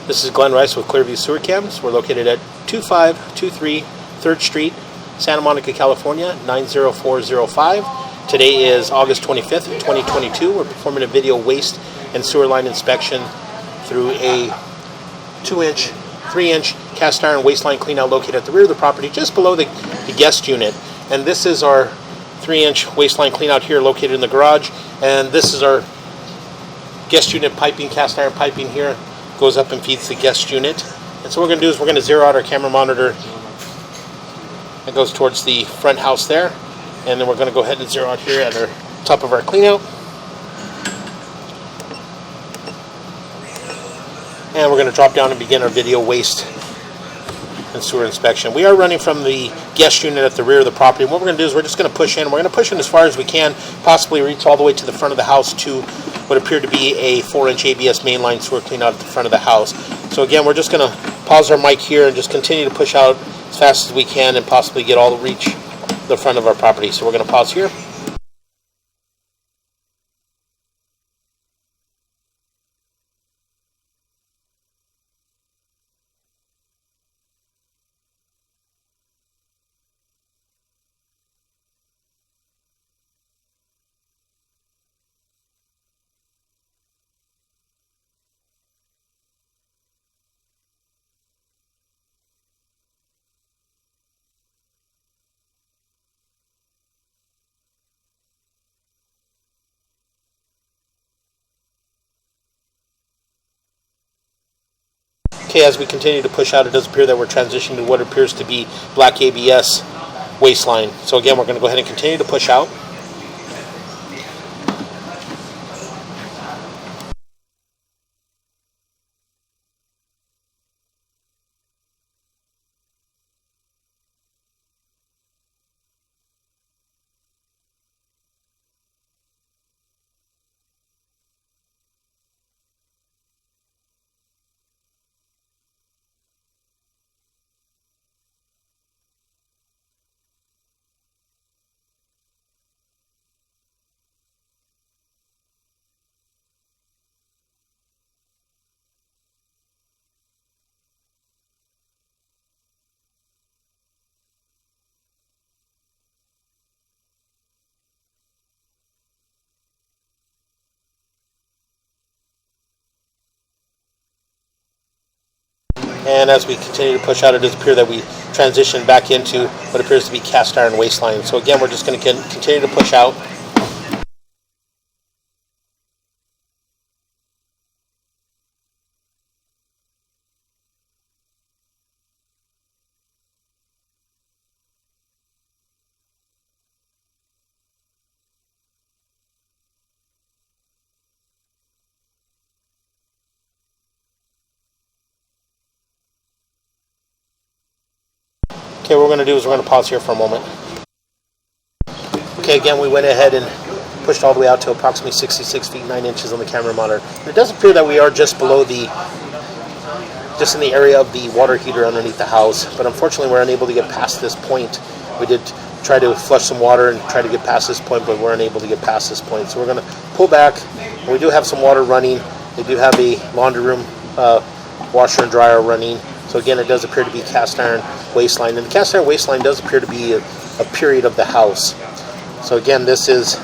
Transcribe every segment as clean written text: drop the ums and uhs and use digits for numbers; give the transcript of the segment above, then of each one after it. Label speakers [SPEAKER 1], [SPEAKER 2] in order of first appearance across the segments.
[SPEAKER 1] This is Glenn Rice with Clearview Sewer Cams. We're located at 2523 3rd Street, Santa Monica, California, 90405. Today is August 25th, 2022. We're performing a video waste and sewer line inspection through a 2-inch, 3-inch cast iron waste line cleanout located at the rear of the property, just below the guest unit. And this is our 3-inch waste line cleanout here located in the garage. And this is our guest unit piping, cast iron piping here. Goes up and feeds the guest unit. And so what we're going to do is we're going to zero out our camera monitor that goes towards the front house there, and then we're going to go ahead and zero out here at our top of our cleanout, and we're going to drop down and begin our video waste and sewer inspection. We are running from the guest unit at the rear of the property. What we're going to do is we're just going to push in. We're going to push in as far as we can, possibly reach all the way to the front of the house to what appeared to be a 4-inch ABS mainline sewer cleanout at the front of the house. So again, we're just going to pause our mic here and just continue to push out as fast as we can and possibly get all the reach the front of our property. So we're going to pause here. Okay, as we continue to push out, it does appear that we're transitioning to what appears to be black ABS waistline. So again, we're going to go ahead and continue to push out. And as we continue to push out, it does appear that we transition back into what appears to be cast iron waistline. So again, we're just going to continue to push out. Okay, what we're going to do is we're going to pause here for a moment. Okay, again, we went ahead and pushed all the way out to approximately 66 feet 9 inches on the camera monitor. And it does appear that we are just below just in the area of the water heater underneath the house. But unfortunately, we're unable to get past this point. We did try to flush some water and try to get past this point, but we're unable to get past this point. So we're going to pull back. And we do have some water running. We do have a laundry room washer and dryer running. So again, it does appear to be cast iron waistline, and the cast iron waistline does appear to be a period of the house. So again, this is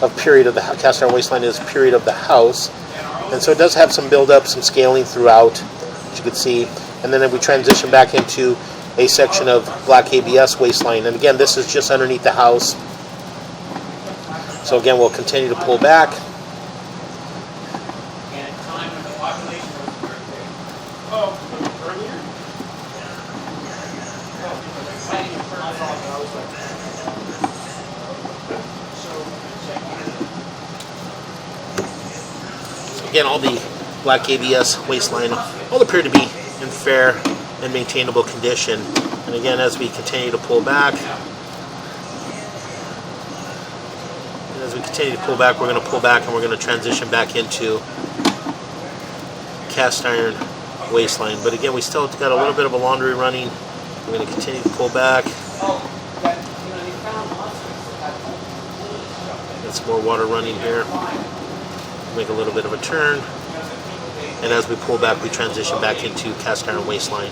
[SPEAKER 1] a period of the cast iron waistline is a period of the house, and so it does have some buildup, some scaling throughout, as you can see. And then we transition back into a section of black ABS waistline, and again, this is just underneath the house. So again, we'll continue to pull back. Again, all the black ABS waistline all appear to be in fair and maintainable condition. And again, as we continue to pull back, we're going to pull back and we're going to transition back into cast iron waistline. But again, we still got a little bit of a laundry running. We're going to continue to pull back. Get some more water running here. Make a little bit of a turn. and as we pull back, we transition back into cast iron waistline.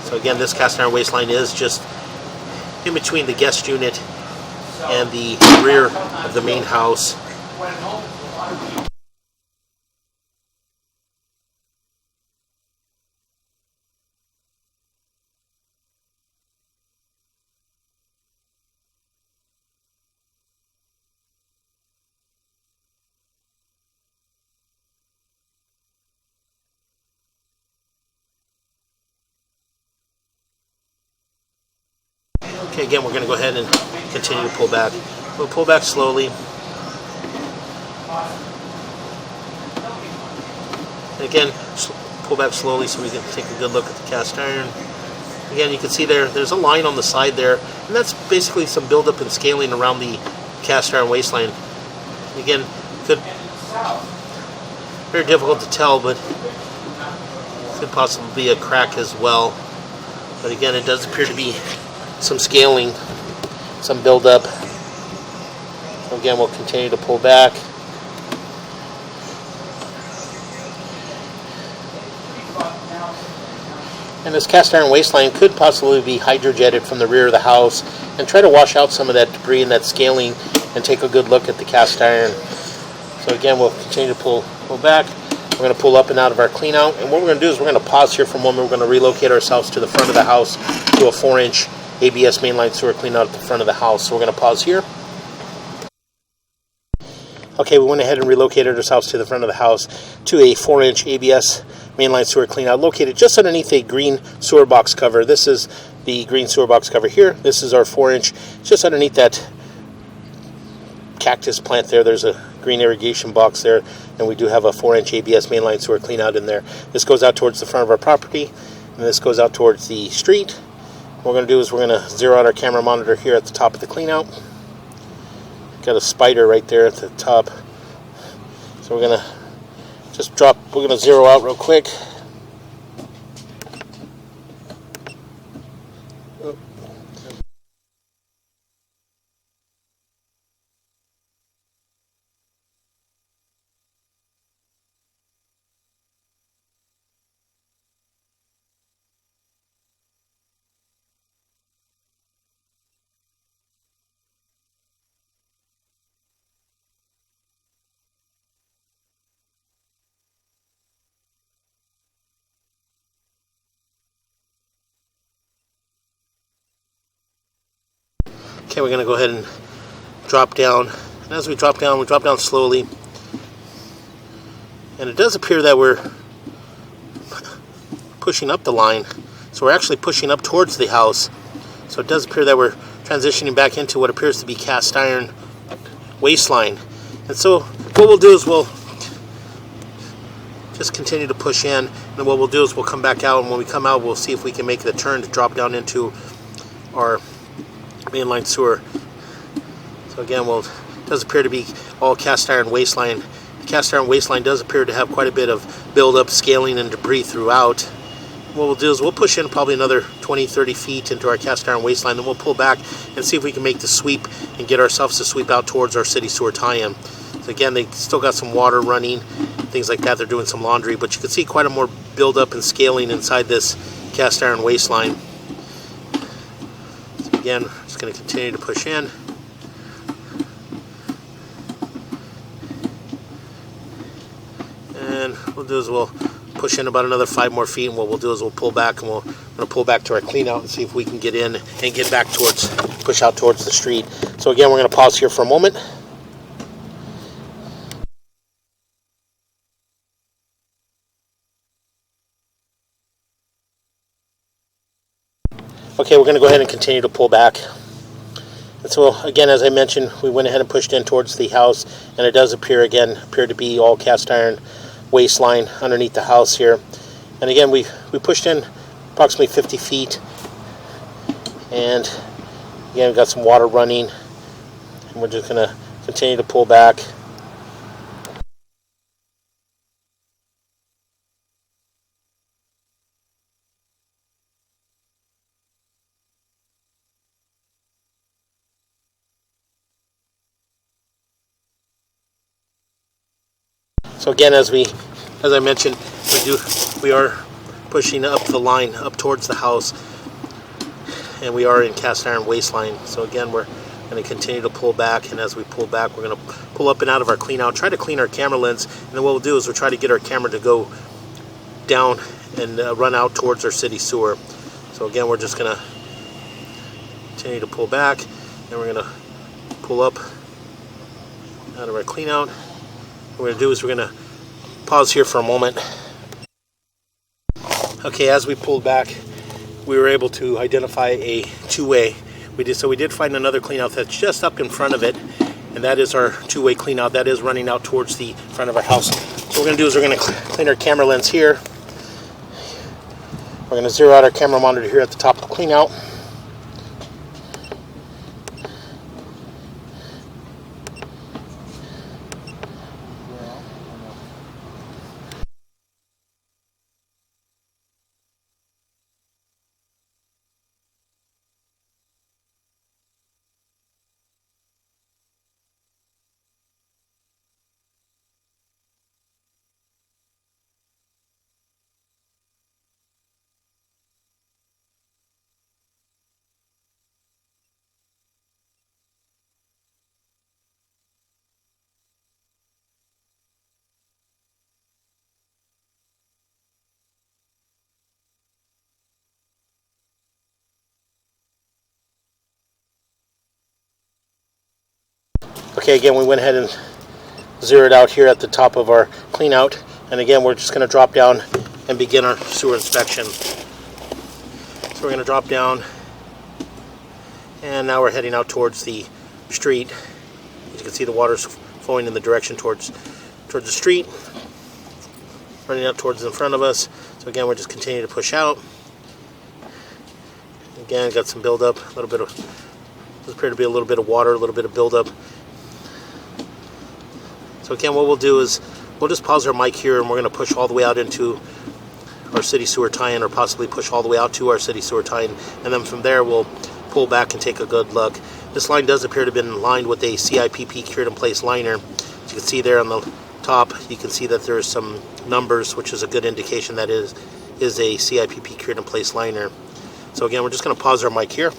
[SPEAKER 1] So again, this cast iron waistline is just in between the guest unit and the rear of the main house. Okay, again, we're going to go ahead and continue to pull back. We'll pull back slowly. And again, pull back slowly so we can take a good look at the cast iron. Again, you can see there's a line on the side there, and that's basically some buildup and scaling around the cast iron waistline. Again, very difficult to tell, but could possibly be a crack as well. But again, it does appear to be some scaling, some buildup. So again, we'll continue to pull back. And this cast iron waistline could possibly be hydrojetted from the rear of the house and try to wash out some of that debris and that scaling and take a good look at the cast iron. So again, we'll continue to pull back. We're going to pull up and out of our clean out, and what we're going to do is we're going to pause here for a moment. We're going to relocate ourselves to the front of the house to a 4-inch ABS mainline sewer clean out at the front of the house. So we're going to pause here. Okay, we went ahead and relocated ourselves to the front of the house to a 4-inch ABS mainline sewer clean out located just underneath a green sewer box cover. This is the green sewer box cover here. This is our 4-inch, just underneath that cactus plant there. There's a green irrigation box there, and we do have a 4-inch ABS mainline sewer clean out in there. This goes out towards the front of our property, and this goes out towards the street. What we're going to do is we're going to zero out our camera monitor here at the top of the clean out. Got a spider right there at the top. So we're going to just drop, we're going to zero out real quick. Okay, we're going to go ahead and drop down. And as we drop down slowly. And it does appear that we're pushing up the line. So we're actually pushing up towards the house. So it does appear that we're transitioning back into what appears to be cast iron waistline. And so what we'll do is we'll just continue to push in. And what we'll do is we'll come back out. And when we come out, we'll see if we can make the turn to drop down into our mainline sewer. So again, well, it does appear to be all cast iron waistline. The cast iron waistline does appear to have quite a bit of buildup, scaling, and debris throughout. What we'll do is we'll push in probably another 20-30 feet into our cast iron waistline, then we'll pull back and see if we can make the sweep and get ourselves to sweep out towards our city sewer tie-in. So again, they still got some water running, things like that. They're doing some laundry, but you can see quite a more buildup and scaling inside this cast iron waistline. So again, just going to continue to push in. And what we'll do is we'll push in about another 5 more feet, and what we'll do is we'll pull back, and we're going to pull back to our clean out and see if we can get in and get back towards, push out towards the street. So again, we're going to pause here for a moment. Okay, we're going to go ahead and continue to pull back. And so again, as I mentioned, we went ahead and pushed in towards the house, and it does appear to be all cast iron waistline underneath the house here. And again, we pushed in approximately 50 feet, and again, we've got some water running, and we're just going to continue to pull back. So again, as we as I mentioned, we are pushing up the line up towards the house, and we are in cast iron waistline. So again, we're going to continue to pull back, and as we pull back, we're going to pull up and out of our clean out, try to clean our camera lens, and then what we'll do is we'll try to get our camera to go down and run out towards our city sewer. So again, we're just going to continue to pull back, and we're going to pull up out of our clean out. What we're going to do is we're going to pause here for a moment. Okay, as we pulled back, we were able to identify a two-way. We did find another clean out that's just up in front of it, and that is our two-way clean out. That is running out towards the front of our house. So what we're going to do is we're going to clean our camera lens here. We're going to zero out our camera monitor here at the top of the clean out. Okay, again, we went ahead and zeroed out here at the top of our clean out, and again, we're just going to drop down and begin our sewer inspection. So we're going to drop down, and now we're heading out towards the street. As you can see, the water's flowing in the direction towards the street, running out towards in front of us. So again, we're just continuing to push out. Again, got some buildup, a little bit of, does appear to be a little bit of water, a little bit of buildup. So again, what we'll do is we'll just pause our mic here, and we're going to push all the way out into our city sewer tie-in, or possibly push all the way out to our city sewer tie-in, and then from there we'll pull back and take a good look. This line does appear to have been lined with a CIPP cured in place liner. As you can see there on the top, you can see that there's some numbers, which is a good indication that is a CIPP cured in place liner. So again, we're just going to pause our mic here.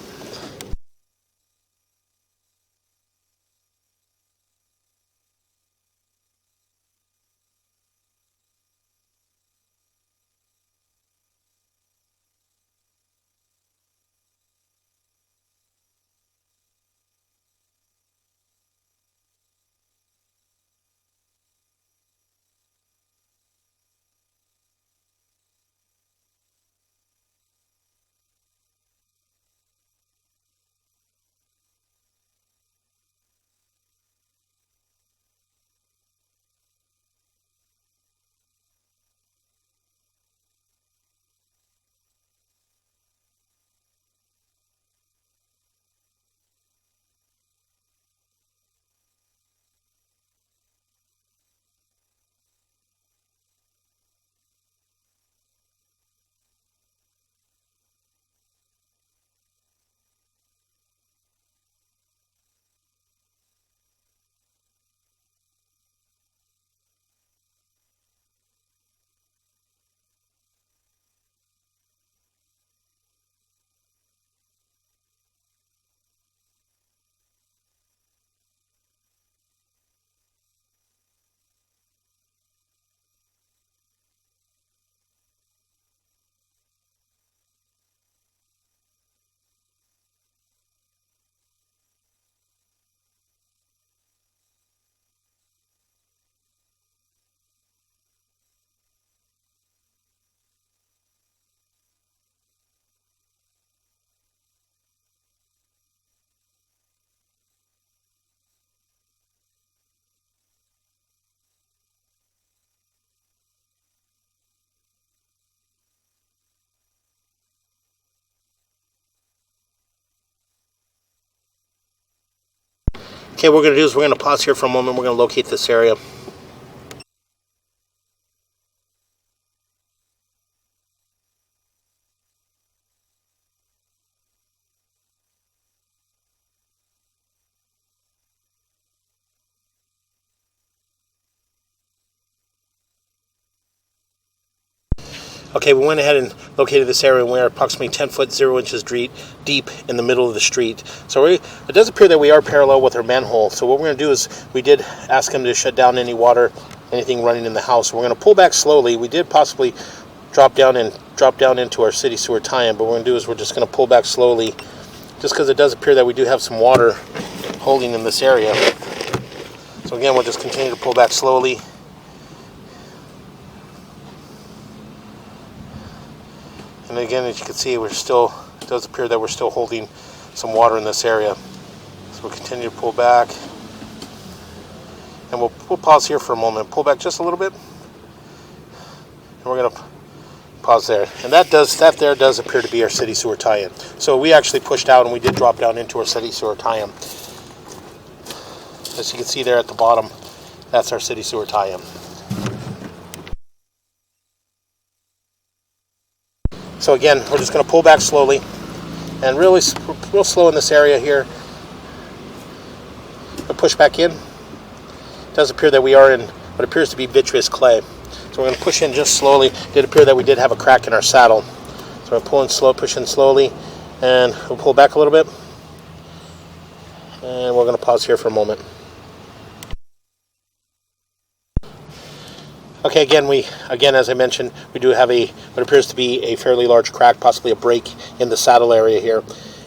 [SPEAKER 1] Okay, what we're going to do is we're going to pause here for a moment. We're going to locate this area. Okay, we went ahead and located this area, and we're approximately 10 foot 0 inches deep in the middle of the street. So it does appear that we are parallel with our manhole. So what we're going to do is, we did ask him to shut down any water, anything running in the house. So we're going to pull back slowly. We did possibly drop down into our city sewer tie-in, but what we're going to do is we're just going to pull back slowly, just because it does appear that we do have some water holding in this area. So again, we'll just continue to pull back slowly. And again, as you can see, it does appear that we're still holding some water in this area. So we'll continue to pull back. And we'll pause here for a moment. Pull back just a little bit. And we're going to pause there. And that there does appear to be our city sewer tie-in. So we actually pushed out and we did drop down into our city sewer tie-in. As you can see there at the bottom, that's our city sewer tie-in. So again, we're just going to pull back slowly, and real slow in this area here. We'll push back in. It does appear that we are in what appears to be vitreous clay. So we're going to push in just slowly. It did appear that we did have a crack in our saddle. So we're pulling slow, pushing slowly, and we'll pull back a little bit. And we're going to pause here for a moment. Okay, again, as I mentioned, we do have what appears to be a fairly large crack, possibly a break in the saddle area here.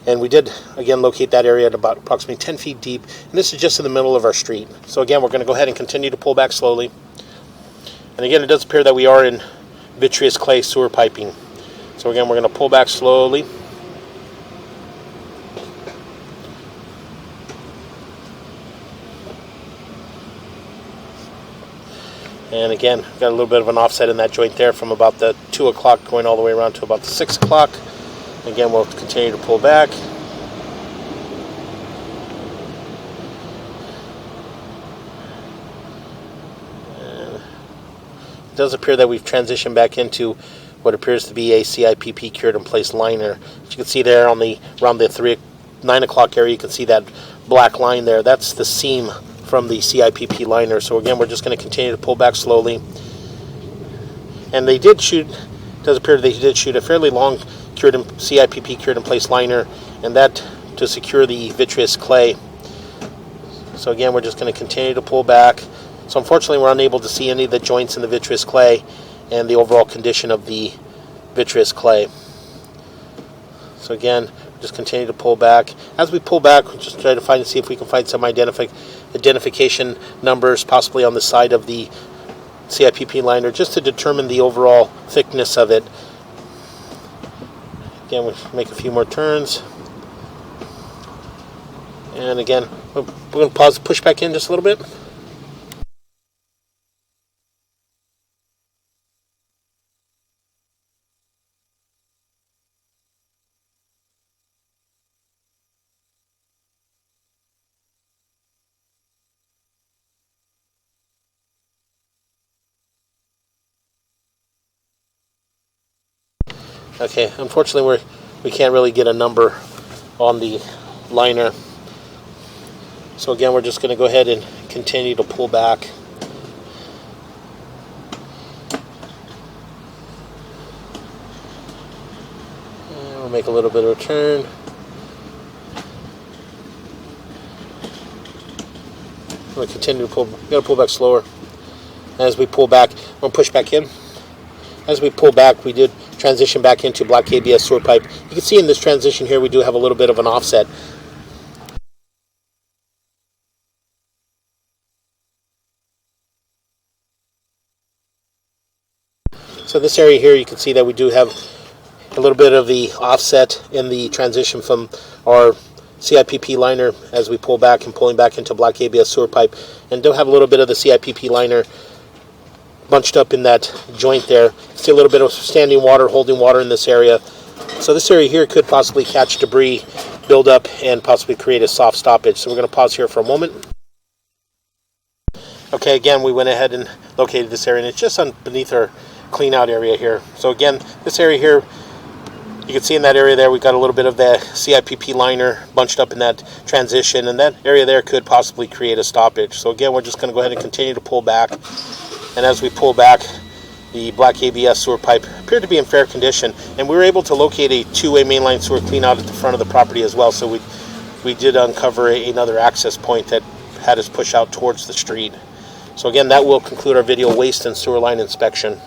[SPEAKER 1] And we did, again, locate that area at about approximately 10 feet deep. And this is just in the middle of our street. So again, we're going to go ahead and continue to pull back slowly. And again, it does appear that we are in vitreous clay sewer piping. So again, we're going to pull back slowly. And again, got a little bit of an offset in that joint there from about the 2 o'clock going all the way around to about the 6 o'clock. Again, we'll continue to pull back. And it does appear that we've transitioned back into what appears to be a CIPP cured in place liner. As you can see there around the 9 o'clock area, you can see that black line there. That's the seam from the CIPP liner. So again, we're just going to continue to pull back slowly. And they did shoot, it does appear they did shoot a fairly long CIPP cured in place liner, and that to secure the vitreous clay. So again, we're just going to continue to pull back. So unfortunately, we're unable to see any of the joints in the vitreous clay and the overall condition of the vitreous clay. So again, just continue to pull back. As we pull back, we'll just try to see if we can find some identification numbers, possibly on the side of the CIPP liner, just to determine the overall thickness of it. Again, we'll make a few more turns. And again, we're going to pause, push back in just a little bit. Okay, unfortunately we can't really get a number on the liner. So again, we're just going to go ahead and continue to pull back. And we'll make a little bit of a turn. We'll continue to pull. We're going to pull back slower. As we pull back, we're going to push back in. As we pull back, we did transition back into black ABS sewer pipe. You can see in this transition here, we do have a little bit of an offset. So this area here, you can see that we do have a little bit of the offset in the transition from our CIPP liner as we pull back and pulling back into black ABS sewer pipe, and do have a little bit of the CIPP liner bunched up in that joint there. See a little bit of standing water, holding water in this area. So this area here could possibly catch debris, build up, and possibly create a soft stoppage. So we're going to pause here for a moment. Okay, again, we went ahead and located this area, and it's just beneath our clean out area here. So again, this area here, you can see in that area there, we've got a little bit of the CIPP liner bunched up in that transition, and that area there could possibly create a stoppage. So again, we're just going to go ahead and continue to pull back. And as we pull back, The black ABS sewer pipe appeared to be in fair condition, and we were able to locate a two-way mainline sewer clean out at the front of the property as well, so we did uncover another access point that had us push out towards the street. So again, that will conclude our video waste and sewer line inspection.